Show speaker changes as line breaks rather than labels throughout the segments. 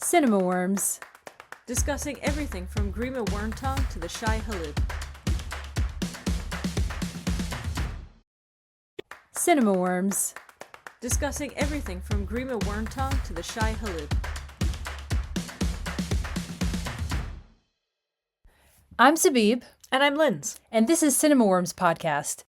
Cinema Worms.
Discussing everything from Grima Wormtongue to the Shy Halib.
Cinema Worms.
Discussing everything from Grima Wormtongue to the Shy Halib.
I'm Zabib.
And I'm Linz.
And this is Cinema Worms Podcast.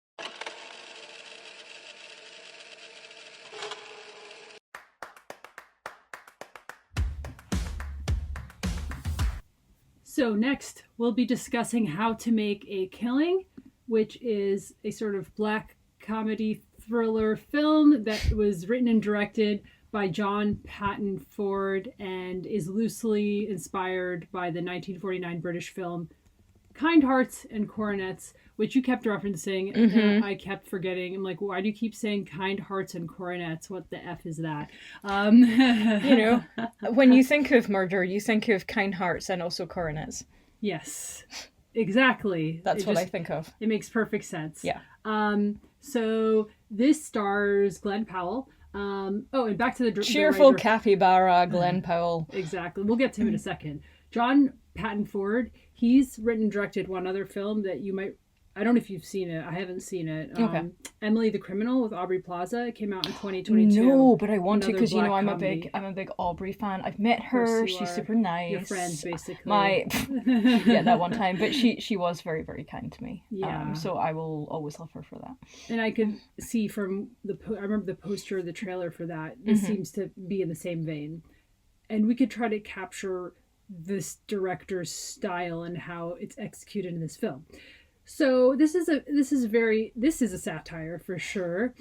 So next, we'll be discussing how to make a killing, which is a sort of black comedy thriller film that was written and directed by John Patton Ford and is loosely inspired by the 1949 British film Kind Hearts and Coronets, which you kept referencing, and I kept forgetting. I'm like, why do you keep saying Kind Hearts and Coronets? What the F is that?
You know, when you think of murder, you think of kind hearts and also coronets.
Yes, exactly.
That's what I think of.
It makes perfect sense.
Yeah.
So this stars Glenn Powell. And back to the
cheerful
writer.
capybara Glenn Powell.
Exactly. We'll get to him in a second. John Patton Ford. He's written and directed one other film that you might. I don't know if you've seen it. I haven't seen it.
Okay.
Emily the Criminal with Aubrey Plaza. It came out in 2022.
No, but I want to because
Another
I'm
black
a big Aubrey fan. I've met her. She's super nice.
Your friend, basically.
Yeah, that one time. But she was very, very kind to me.
Yeah.
So I will always love her for that.
And I could see from I remember the poster, the trailer for that. This seems to be in the same vein, and we could try to capture this director's style and how it's executed in this film. So this is a satire for sure.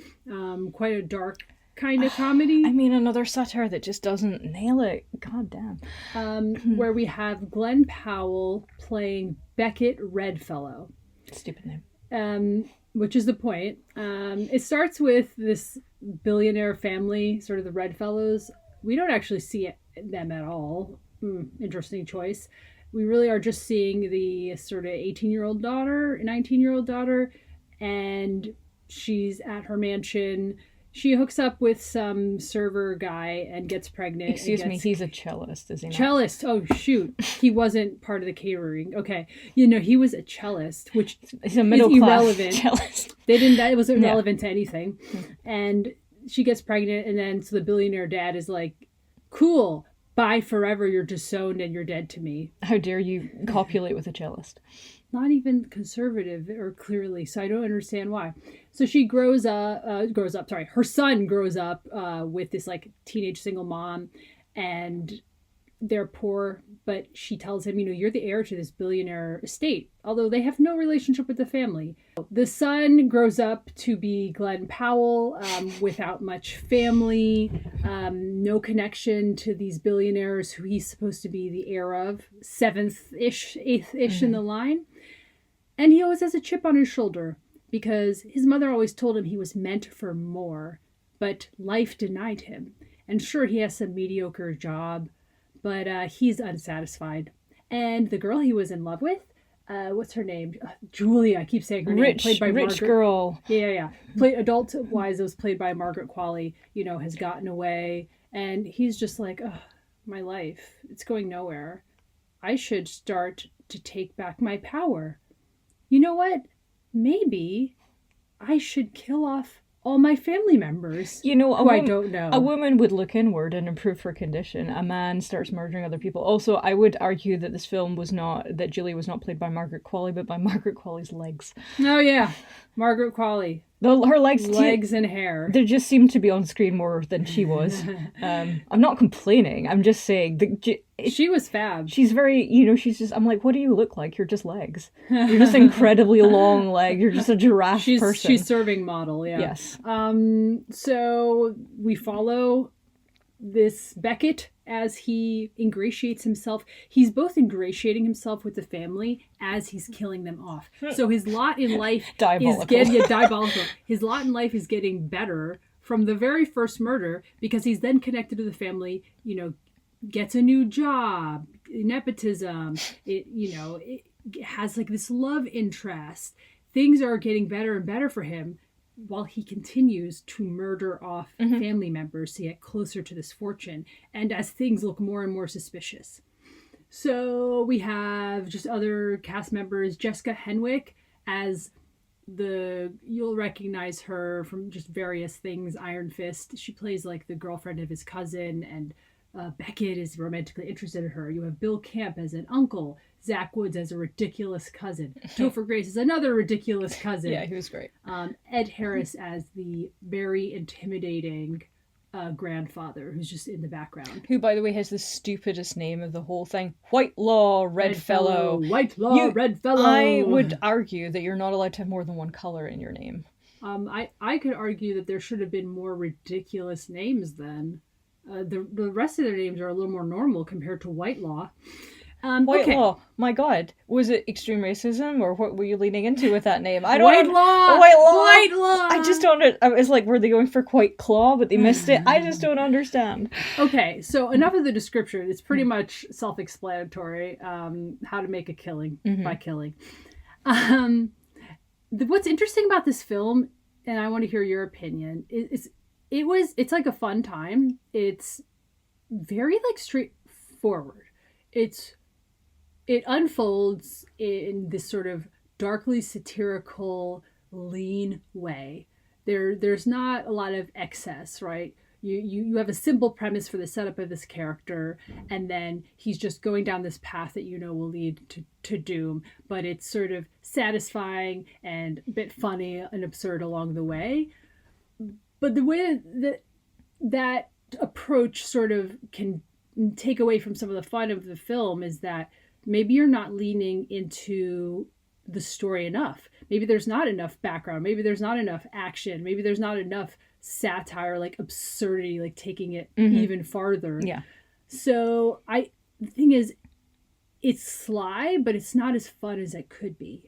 Quite a dark kind of comedy.
I mean, another satire that just doesn't nail it. God damn.
Where we have Glenn Powell playing Beckett Redfellow.
Stupid name.
Which is the point. It starts with this billionaire family, sort of the Redfellows. We don't actually see them at all. Interesting choice. We really are just seeing the sort of 18-year-old daughter, 19-year-old daughter, and she's at her mansion. She hooks up with some server guy and gets pregnant.
Excuse me, he's a cellist, is he not?
Cellist. Oh, shoot. He wasn't part of the catering. Okay. He was a cellist, which
he's a middle-class
irrelevant.
cellist.
It was irrelevant to anything. And she gets pregnant, and then so the billionaire dad is like, cool. Bye forever, you're disowned and you're dead to me.
How dare you copulate with a cellist?
Not even conservative or clearly, so I don't understand why. So she her son grows up with this like teenage single mom, and they're poor, but she tells him, you're the heir to this billionaire estate, although they have no relationship with the family. The son grows up to be Glenn Powell, without much family, no connection to these billionaires who he's supposed to be the heir of, 7th-ish, 8th-ish in the line. And he always has a chip on his shoulder because his mother always told him he was meant for more, but life denied him. And sure, he has some mediocre job, but he's unsatisfied. And the girl he was in love with, what's her name? Julia. I keep saying her name. Played by
rich
Margaret.
Girl.
Yeah. Adult-wise, it was played by Margaret Qualley. Has gotten away, and he's just like, oh, my life, it's going nowhere. I should start to take back my power. You know what? Maybe I should kill off all my family members, I don't know.
A woman would look inward and improve her condition. A man starts murdering other people. Also, I would argue that this film that Julie was not played by Margaret Qualley, but by Margaret Qualley's legs.
Oh, yeah. Margaret Qualley.
Her legs
and hair.
They just seemed to be on screen more than she was. I'm not complaining. I'm just saying.
She was fab.
She's very, she's just, I'm like, what do you look like? You're just legs. You're just incredibly long legs. You're just a giraffe person.
She's serving model, yeah.
Yes.
So we follow this Beckett as he ingratiates himself. He's both ingratiating himself with the family as he's killing them off. So his lot in life diabolical. His lot in life is getting better from the very first murder because he's then connected to the family, gets a new job, nepotism, it has like this love interest. Things are getting better and better for him. while he continues to murder off family members to get closer to this fortune, and as things look more and more suspicious. So we have just other cast members, Jessica Henwick as you'll recognize her from just various things. Iron Fist, she plays like the girlfriend of his cousin, and Beckett is romantically interested in her. You have Bill Camp as an uncle, Zach Woods as a ridiculous cousin, Topher Grace as another ridiculous cousin.
Yeah, he was great.
Ed Harris as the very intimidating grandfather who's just in the background.
Who, by the way, has the stupidest name of the whole thing. Whitelaw Redfellow.
Whitelaw Redfellow.
I would argue that you're not allowed to have more than one color in your name.
I could argue that there should have been more ridiculous names then. The rest of their names are a little more normal compared to Whitelaw.
Whitelaw, okay. My God, was it extreme racism, or what were you leaning into with that name?
Whitelaw.
I just don't. It's like, were they going for White Claw, but they missed it? I just don't understand.
Okay, so enough of the description. It's pretty much self-explanatory. How to make a killing by killing. What's interesting about this film, and I want to hear your opinion, it's like a fun time. It's very like straightforward. It unfolds in this sort of darkly satirical, lean way. There's not a lot of excess, right? You have a simple premise for the setup of this character, and then he's just going down this path that will lead to doom. But it's sort of satisfying and a bit funny and absurd along the way. But the way that approach sort of can take away from some of the fun of the film is that maybe you're not leaning into the story enough. Maybe there's not enough background. Maybe there's not enough action. Maybe there's not enough satire, like absurdity, like taking it even farther.
Yeah.
So the thing is, it's sly, but it's not as fun as it could be.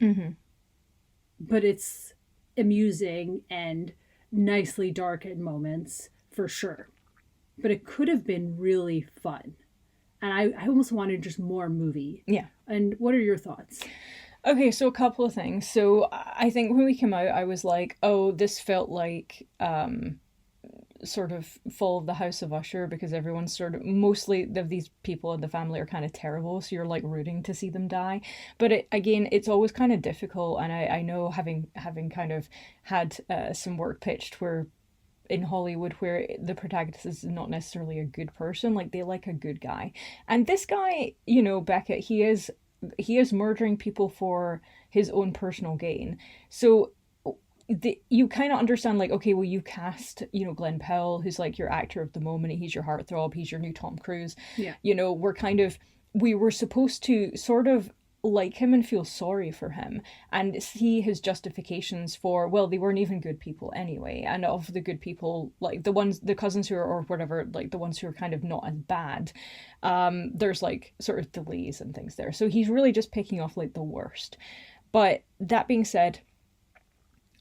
But it's amusing and nicely dark at moments, for sure. But it could have been really fun. And I almost wanted just more movie.
Yeah.
And what are your thoughts?
Okay, so a couple of things. So I think when we came out, I was like, oh, this felt like sort of Fall of the House of Usher, because everyone's sort of, mostly of these people in the family are kind of terrible, so you're like rooting to see them die. But again, it's always kind of difficult, and I know having kind of had some work pitched where in Hollywood where the protagonist is not necessarily a good person, like they like a good guy. And this guy, Beckett, he is murdering people for his own personal gain. So you kind of understand, like, okay, well, you cast, Glenn Powell, who's like your actor of the moment. He's your heartthrob. He's your new Tom Cruise.
Yeah.
We were supposed to sort of like him and feel sorry for him and see his justifications for, well, they weren't even good people anyway. And of the good people, like the cousins who are, or whatever, like the ones who are kind of not as bad, there's like sort of delays and things there. So he's really just picking off like the worst. But that being said,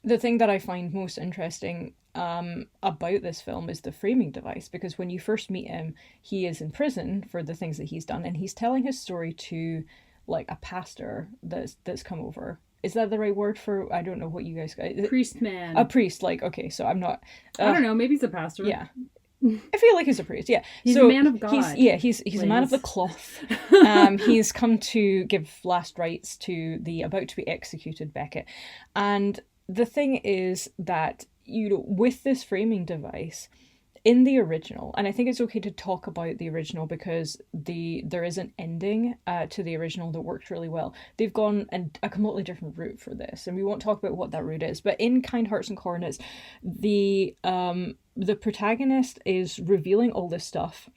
the thing that I find most interesting about this film is the framing device, because when you first meet him, he is in prison for the things that he's done, and he's telling his story to like a pastor that's come over. Is that the right word for, I don't know what you guys got.
Priest man.
A priest, like, okay, so I'm not...
I don't know, maybe he's a pastor.
Yeah. I feel like he's a priest, yeah.
He's a man of God.
He's a man of the cloth. He's come to give last rites to the about to be executed Beckett. And the thing is that, with this framing device, in the original, and I think it's okay to talk about the original because there is an ending to the original that worked really well. They've gone a completely different route for this, and we won't talk about what that route is. But in Kind Hearts and Cornets, the protagonist is revealing all this stuff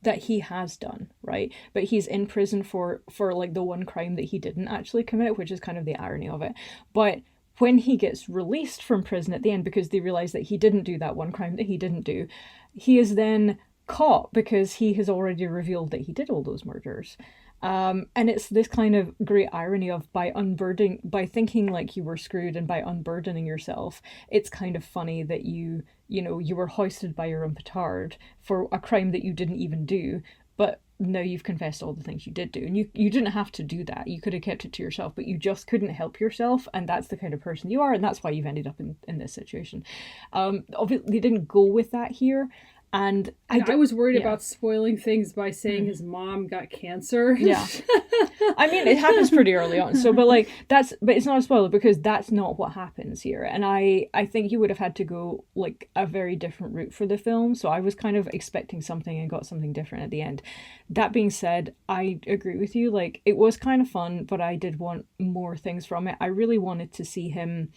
that he has done, right? But he's in prison for like the one crime that he didn't actually commit, which is kind of the irony of it. But when he gets released from prison at the end, because they realize that he didn't do that one crime that he didn't do, he is then caught because he has already revealed that he did all those murders. And it's this kind of great irony of by thinking like you were screwed and by unburdening yourself, it's kind of funny that you were hoisted by your own petard for a crime that you didn't even do. But now you've confessed all the things you did do. And you didn't have to do that. You could have kept it to yourself, but you just couldn't help yourself. And that's the kind of person you are. And that's why you've ended up in this situation. Obviously, they didn't go with that here. And
I was worried about spoiling things by saying his mom got cancer.
Yeah. I mean, it happens pretty early on. So, but it's not a spoiler because that's not what happens here. And I think you would have had to go like a very different route for the film. So I was kind of expecting something and got something different at the end. That being said, I agree with you. Like, it was kind of fun, but I did want more things from it. I really wanted to see him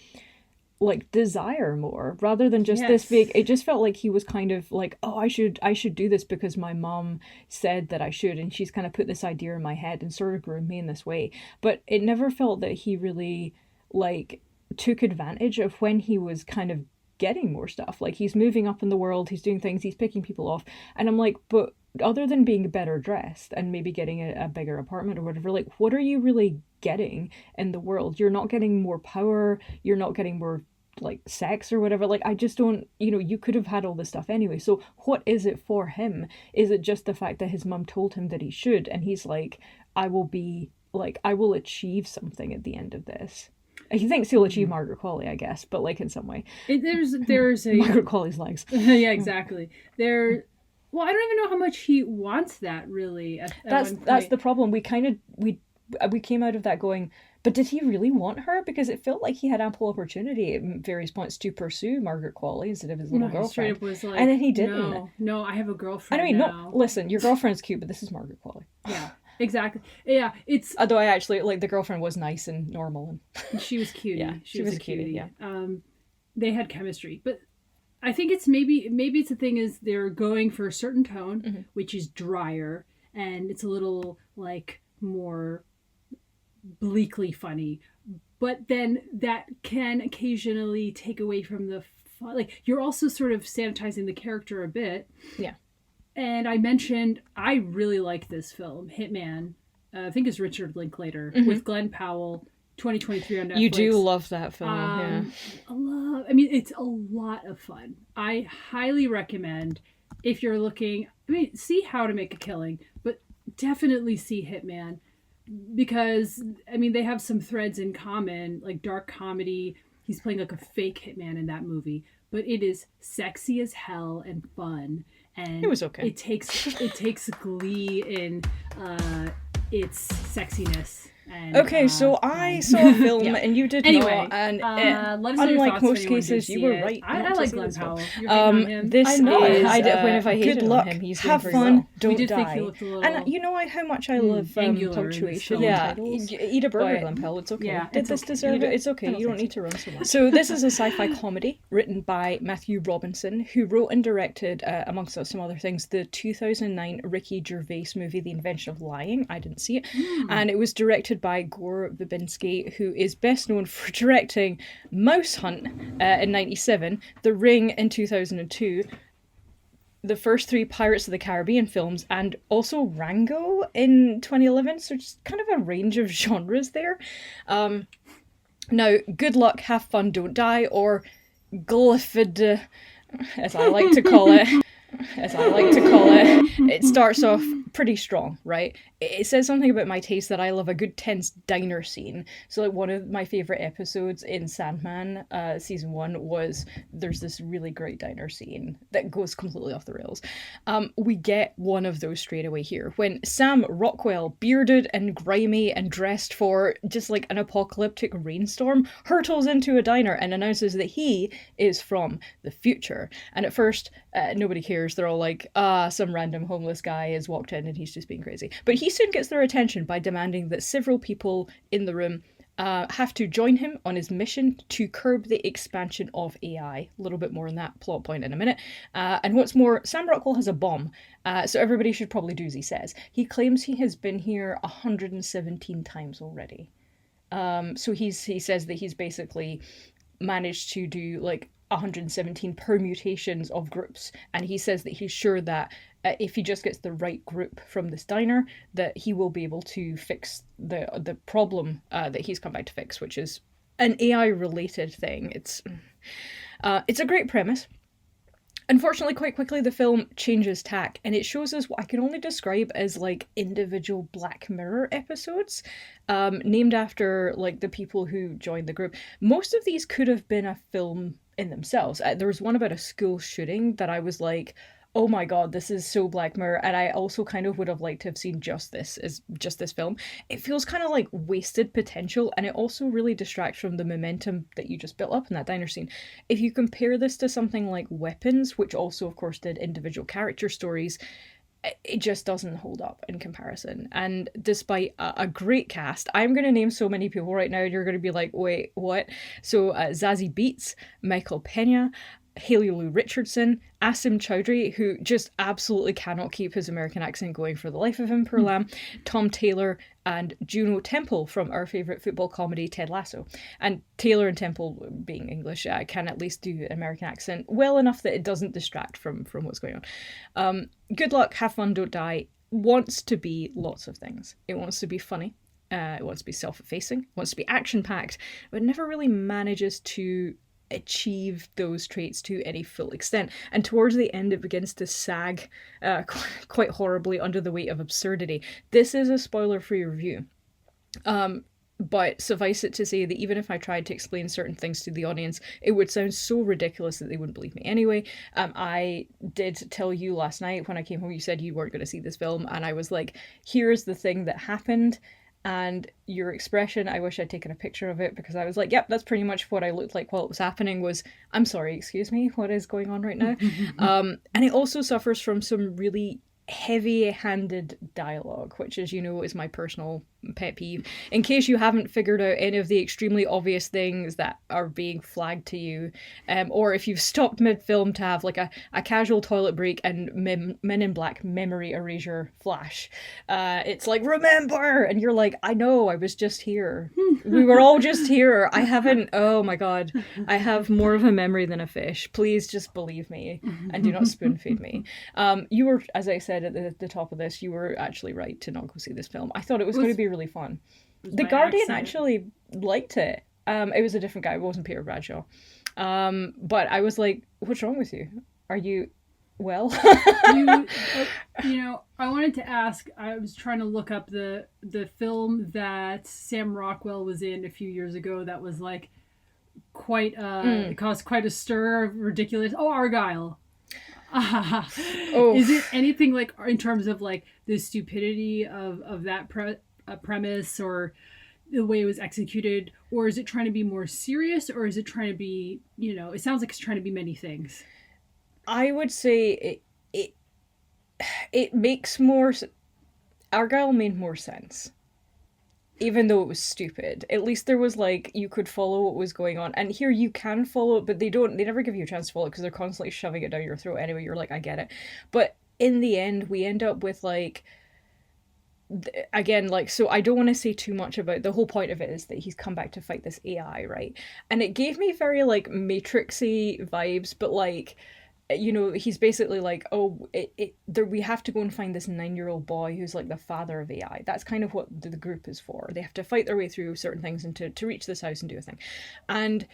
like desire more rather than just this big. It just felt like he was kind of like, oh, I should do this because my mom said that I should, and she's kind of put this idea in my head and sort of groomed me in this way. But it never felt that he really like took advantage of when he was kind of getting more stuff. Like, he's moving up in the world, he's doing things, he's picking people off, and I'm like, but other than being better dressed and maybe getting a bigger apartment or whatever, like, what are you really getting in the world? You're not getting more power, you're not getting more like sex or whatever. Like, I just don't, you could have had all this stuff anyway. So what is it for him? Is it just the fact that his mum told him that he should, and he's like, I will achieve something at the end of this? He thinks he'll achieve Margaret Qualley, I guess, but like in some way.
There's a
Margaret Qualley's legs.
Yeah, exactly. Well, I don't even know how much he wants that really. That's
the problem. We came out of that going, but did he really want her? Because it felt like he had ample opportunity at various points to pursue Margaret Qualley instead of his little girlfriend.
Straight up was like,
and then he didn't.
No, I have a girlfriend.
I mean,
now.
no, listen, your girlfriend's cute, but this is Margaret Qualley.
Yeah, exactly. Yeah, it's.
Although I actually like the girlfriend was nice and normal, and
she was cutie.
Yeah, she was a cutie. Yeah,
they had chemistry, but I think it's maybe it's the thing is they're going for a certain tone, which is drier, and it's a little like more bleakly funny, but then that can occasionally take away from the fun. Like, you're also sort of sanitizing the character a bit.
Yeah.
And I mentioned I really like this film, Hitman. I think it's Richard Linklater with Glenn Powell, 2023 on Netflix.
You do love that film. Yeah.
I mean, it's a lot of fun. I highly recommend if you're looking. I mean, see How to Make a Killing, but definitely see Hitman. Because, I mean, they have some threads in common, like dark comedy. He's playing like a fake hitman in that movie. But it is sexy as hell and fun. And
it was okay.
It takes glee in its sexiness. And,
okay, so I saw a film and you did
anyway,
not, and
let us know your
unlike
thoughts
most cases, you were right.
I like Glenn Powell. You're on him.
This
I know.
is
when
if I hated
good
luck.
on him,
He's have fun, don't
we did
die.
Think he looked a little,
and you know how much I love punctuation.
Yeah,
eat a burger, Glenn Powell. It's okay.
Yeah,
did this deserve it? It's okay. You don't need to run so much. So this is a sci-fi comedy written by Matthew Robinson, who wrote and directed, amongst some other things, the 2009 Ricky Gervais movie, The Invention of Lying. I didn't see it, and it was directed by Gore Verbinski, who is best known for directing Mouse Hunt in 97, The Ring in 2002, the first 3 Pirates of the Caribbean films, and also Rango in 2011, so just kind of a range of genres there. Now, good luck, have fun, don't die, or Glyphid, as I like to call it. It starts off pretty strong, right? It says something about my taste that I love a good tense diner scene. So like one of my favourite episodes in Sandman season 1 was there's this really great diner scene that goes completely off the rails. We get one of those straight away here when Sam Rockwell, bearded and grimy and dressed for just like an apocalyptic rainstorm, hurtles into a diner and announces that he is from the future. And at first, nobody cares. They're all like, some random homeless guy has walked in and he's just being crazy. But he soon gets their attention by demanding that several people in the room have to join him on his mission to curb the expansion of AI. A little bit more on that plot point in a minute. And what's more, Sam Rockwell has a bomb, so everybody should probably do as he says. He claims he has been here 117 times already. So he says that he's basically managed to do like 117 permutations of groups, and he says that he's sure that if he just gets the right group from this diner, that he will be able to fix the problem that he's come back to fix, which is an AI related thing. It's a great premise. Unfortunately, quite quickly, the film changes tack and it shows us what I can only describe as like individual Black Mirror episodes, named after like the people who joined the group. Most of these could have been a film in themselves. There was one about a school shooting that I was like, oh my god, this is so Black Mirror, and I also kind of would have liked to have seen just this film. It feels kind of like wasted potential, and it also really distracts from the momentum that you just built up in that diner scene. If you compare this to something like Weapons, which also of course did individual character stories, it just doesn't hold up in comparison. And despite a great cast, I'm going to name so many people right now, you're going to be like, wait, what? So Zazie Beetz, Michael Pena, Haley Lou Richardson, Asim Chowdhury, who just absolutely cannot keep his American accent going for the life of him, poor lamb, Tom Taylor, and Juno Temple from our favourite football comedy Ted Lasso. And Taylor and Temple, being English, can at least do an American accent well enough that it doesn't distract from what's going on. Good luck, have fun, don't die wants to be lots of things. It wants to be funny. It wants to be self-effacing. It wants to be action-packed. But it never really manages to achieve those traits to any full extent, and towards the end it begins to sag quite horribly under the weight of absurdity. This is a spoiler-free review, but suffice it to say that even if I tried to explain certain things to the audience, it would sound so ridiculous that they wouldn't believe me anyway. I did tell you last night when I came home, you said you weren't going to see this film, and I was like, here's the thing that happened. And your expression, I wish I'd taken a picture of it, because I was like, yep, that's pretty much what I looked like while it was happening, was, I'm sorry, excuse me, what is going on right now? And it also suffers from some really heavy-handed dialogue, which, as you know, is my personal pet peeve. In case you haven't figured out any of the extremely obvious things that are being flagged to you, or if you've stopped mid-film to have like a casual toilet break and Men in Black memory erasure flash, it's like, remember, and you're like, I know, I was just here. We were all just here. I haven't, oh my god, I have more of a memory than a fish. Please just believe me and do not spoon feed me. You were, as I said at the top of this, you were actually right to not go see this film. I thought it was going to be really fun. The Guardian actually liked it. It was a different guy. It wasn't Peter Bradshaw. But I was like, what's wrong with you? Are you well?
you know, I wanted to ask, I was trying to look up the film that Sam Rockwell was in a few years ago that was like quite it caused quite a stir of ridiculous. Oh, Argyle. Is it anything like in terms of like the stupidity of that premise, or the way it was executed, or is it trying to be more serious, or is it trying to be, you know, it sounds like it's trying to be many things.
I would say it makes more, Argyle made more sense, even though it was stupid. At least there was like, you could follow what was going on, and here you can follow it, but they never give you a chance to follow it because they're constantly shoving it down your throat anyway. You're like, I get it, but in the end we end up with like, again, like, so I don't want to say too much about, the whole point of it is that he's come back to fight this AI, right? And it gave me very like Matrixy vibes, but like, you know, he's basically like, oh, we have to go and find this 9-year-old boy who's like the father of AI. That's kind of what the group is for. They have to fight their way through certain things and to reach this house and do a thing. And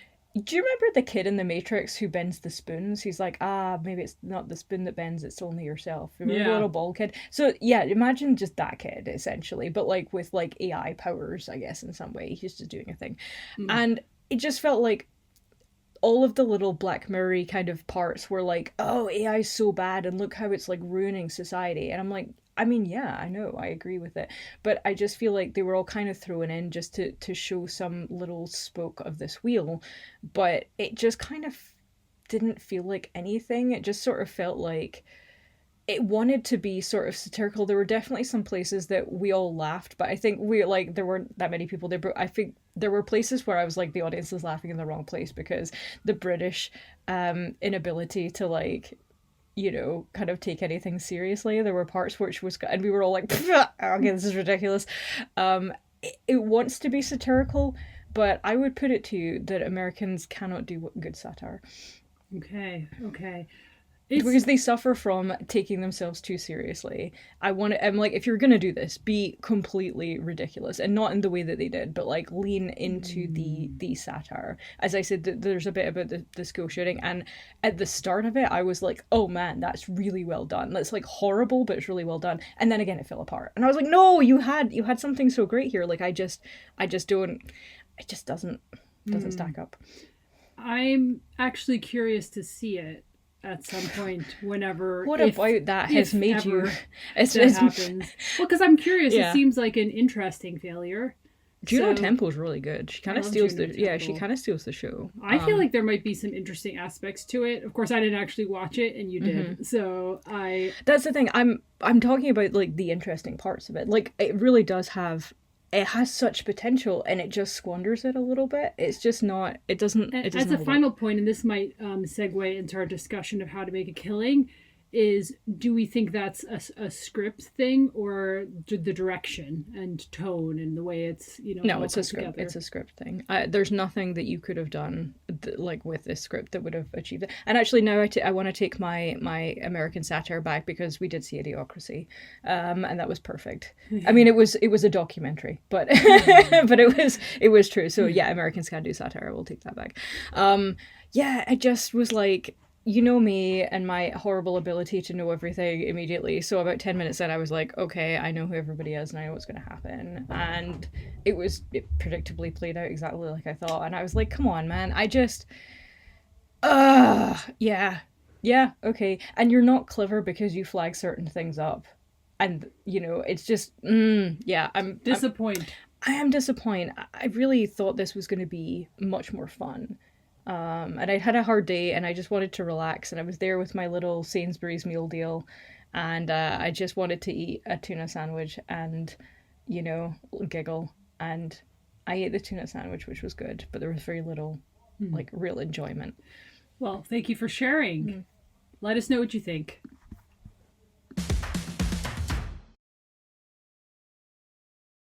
do you remember the kid in the Matrix who bends the spoons? He's like, maybe it's not the spoon that bends, it's only yourself. Remember the little bald kid? So yeah, imagine just that kid essentially, but like with like AI powers, I guess, in some way. He's just doing a thing. And it just felt like all of the little Black Mirror kind of parts were like, oh, AI is so bad and look how it's like ruining society. And I'm like, I mean, yeah, I know, I agree with it. But I just feel like they were all kind of thrown in just to show some little spoke of this wheel. But it just kind of didn't feel like anything. It just sort of felt like it wanted to be sort of satirical. There were definitely some places that we all laughed, but I think there weren't that many people there. But I think there were places where I was like, the audience is laughing in the wrong place, because the British inability to like, you know, kind of take anything seriously. There were parts which was, and we were all like, okay, this is ridiculous. It wants to be satirical, but I would put it to you that Americans cannot do good satire.
Okay.
because they suffer from taking themselves too seriously. I'm like, if you're gonna do this, be completely ridiculous, and not in the way that they did, but like lean into the satire. As I said, there's a bit about the school shooting, and at the start of it, I was like, oh man, that's really well done. That's like horrible, but it's really well done. And then again, it fell apart, and I was like, no, you had something so great here. Like, I just don't. It just doesn't stack up.
I'm actually curious to see it at some point, whenever.
What about that has made you?
It happens. Well, because I'm curious.
Yeah.
It seems like an interesting failure.
Juno Temple's really good. She kind of steals she kind of steals the show.
I feel like there might be some interesting aspects to it. Of course, I didn't actually watch it, and you did. So
That's the thing. I'm talking about like the interesting parts of it. Like, it really does have. It has such potential, and it just squanders it a little bit. It's just not. It doesn't.
As a final point, and this might segue into our discussion of how to make a killing, is do we think that's a script thing, or the direction and tone and the way it's
no, it's a script. Together? It's a script thing. There's nothing that you could have done like with this script that would have achieved it. And actually, now I want to take my American satire back, because we did see Idiocracy, and that was perfect. I mean, it was a documentary, but but it was true. So yeah, Americans can do satire. We'll take that back. Yeah, it just was like. You know me and my horrible ability to know everything immediately. So about 10 minutes in, I was like, okay, I know who everybody is and I know what's going to happen. And it predictably played out exactly like I thought. And I was like, come on, man. Yeah, okay. And you're not clever because you flag certain things up. And, it's just, I'm
disappointed.
I am disappointed. I really thought this was going to be much more fun. And I had a hard day, and I just wanted to relax, and I was there with my little Sainsbury's meal deal, and I just wanted to eat a tuna sandwich and, giggle, and I ate the tuna sandwich, which was good, but there was very little, like, real enjoyment.
Well, thank you for sharing. Let us know what you think.